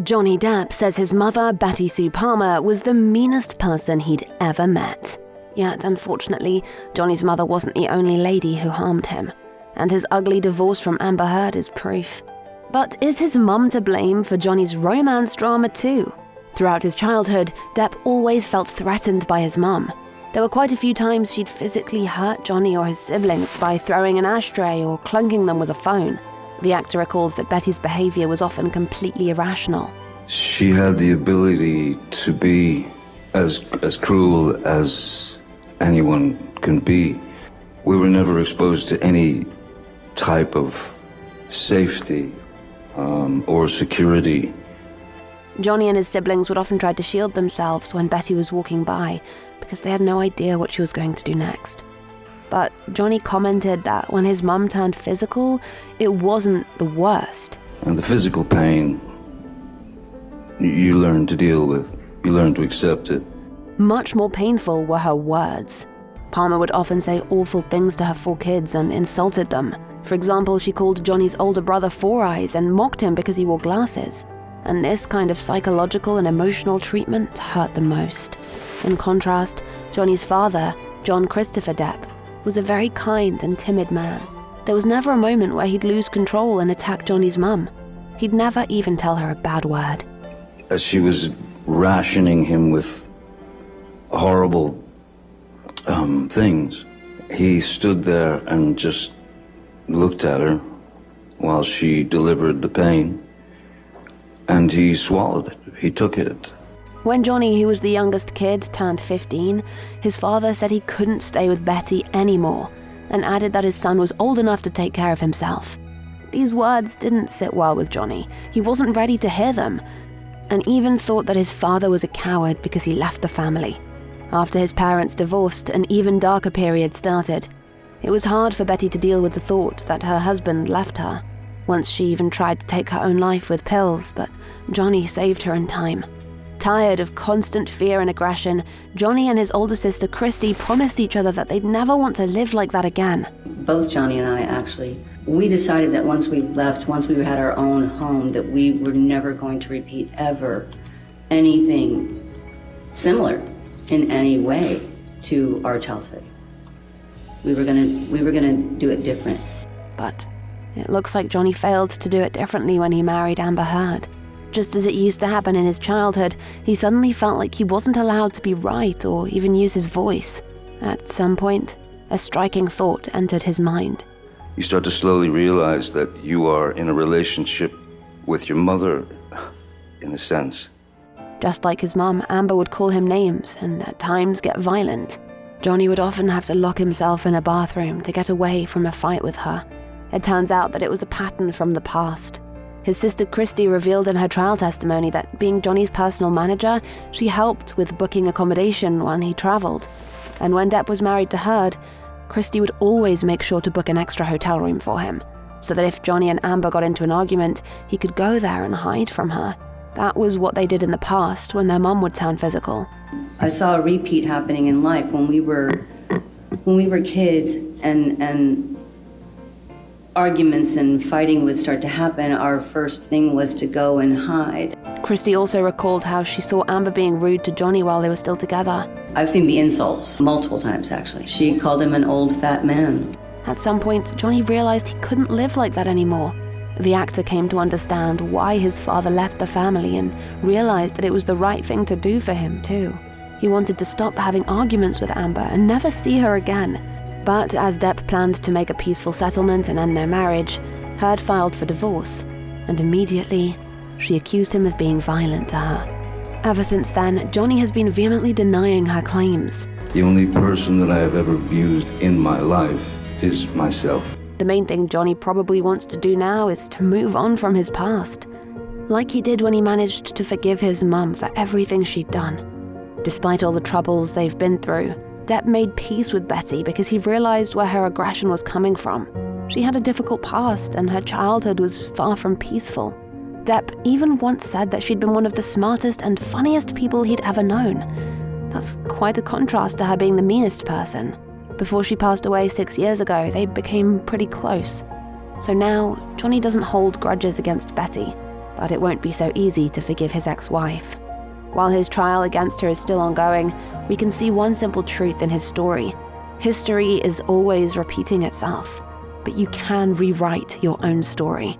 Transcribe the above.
Johnny Depp says his mother, Betty Sue Palmer, was the meanest person he'd ever met. Yet, unfortunately, Johnny's mother wasn't the only lady who harmed him, and his ugly divorce from Amber Heard is proof. But is his mum to blame for Johnny's romance drama too? Throughout his childhood, Depp always felt threatened by his mum. There were quite a few times she'd physically hurt Johnny or his siblings by throwing an ashtray or clunking them with a phone. The actor recalls that Betty's behavior was often completely irrational. She had the ability to be as cruel as anyone can be. We were never exposed to any type of safety or security. Johnny and his siblings would often try to shield themselves when Betty was walking by because they had no idea what she was going to do next. But Johnny commented that when his mum turned physical, it wasn't the worst. And the physical pain, you learn to deal with. You learn to accept it. Much more painful were her words. Palmer would often say awful things to her 4 kids and insulted them. For example, she called Johnny's older brother Four Eyes and mocked him because he wore glasses. And this kind of psychological and emotional treatment hurt the most. In contrast, Johnny's father, John Christopher Depp, was a very kind and timid man. There was never a moment where he'd lose control and attack Johnny's mum. He'd never even tell her a bad word. As she was rationing him with horrible things, he stood there and just looked at her while she delivered the pain, and he swallowed it. He took it. When Johnny, who was the youngest kid, turned 15, his father said he couldn't stay with Betty anymore and added that his son was old enough to take care of himself. These words didn't sit well with Johnny. He wasn't ready to hear them, and even thought that his father was a coward because he left the family. After his parents divorced, an even darker period started. It was hard for Betty to deal with the thought that her husband left her. Once she even tried to take her own life with pills, but Johnny saved her in time. Tired of constant fear and aggression, Johnny and his older sister Christy promised each other that they'd never want to live like that again. Both Johnny and I, actually, we decided that once we had our own home, that we were never going to repeat ever anything similar in any way to our childhood. We were gonna do it different. But it looks like Johnny failed to do it differently when he married Amber Heard. Just as it used to happen in his childhood, he suddenly felt like he wasn't allowed to be right or even use his voice. At some point, a striking thought entered his mind. You start to slowly realize that you are in a relationship with your mother, in a sense. Just like his mom, Amber would call him names and at times get violent. Johnny would often have to lock himself in a bathroom to get away from a fight with her. It turns out that it was a pattern from the past. His sister Christy revealed in her trial testimony that being Johnny's personal manager, she helped with booking accommodation when he traveled. And when Depp was married to Heard, Christy would always make sure to book an extra hotel room for him, so that if Johnny and Amber got into an argument, he could go there and hide from her. That was what they did in the past when their mom would turn physical. I saw a repeat happening in life when we were kids and arguments and fighting would start to happen. Our first thing was to go and hide. Christy also recalled how she saw Amber being rude to Johnny while they were still together. I've seen the insults multiple times, actually. She called him an old fat man. At some point, Johnny realized he couldn't live like that anymore. The actor came to understand why his father left the family and realized that it was the right thing to do for him, too. He wanted to stop having arguments with Amber and never see her again. But as Depp planned to make a peaceful settlement and end their marriage, Heard filed for divorce, and immediately, she accused him of being violent to her. Ever since then, Johnny has been vehemently denying her claims. The only person that I have ever abused in my life is myself. The main thing Johnny probably wants to do now is to move on from his past, like he did when he managed to forgive his mum for everything she'd done. Despite all the troubles they've been through, Depp made peace with Betty because he realized where her aggression was coming from. She had a difficult past and her childhood was far from peaceful. Depp even once said that she'd been one of the smartest and funniest people he'd ever known. That's quite a contrast to her being the meanest person. Before she passed away 6 years ago, they became pretty close. So now, Johnny doesn't hold grudges against Betty, but it won't be so easy to forgive his ex-wife. While his trial against her is still ongoing, we can see one simple truth in his story. History is always repeating itself, but you can rewrite your own story.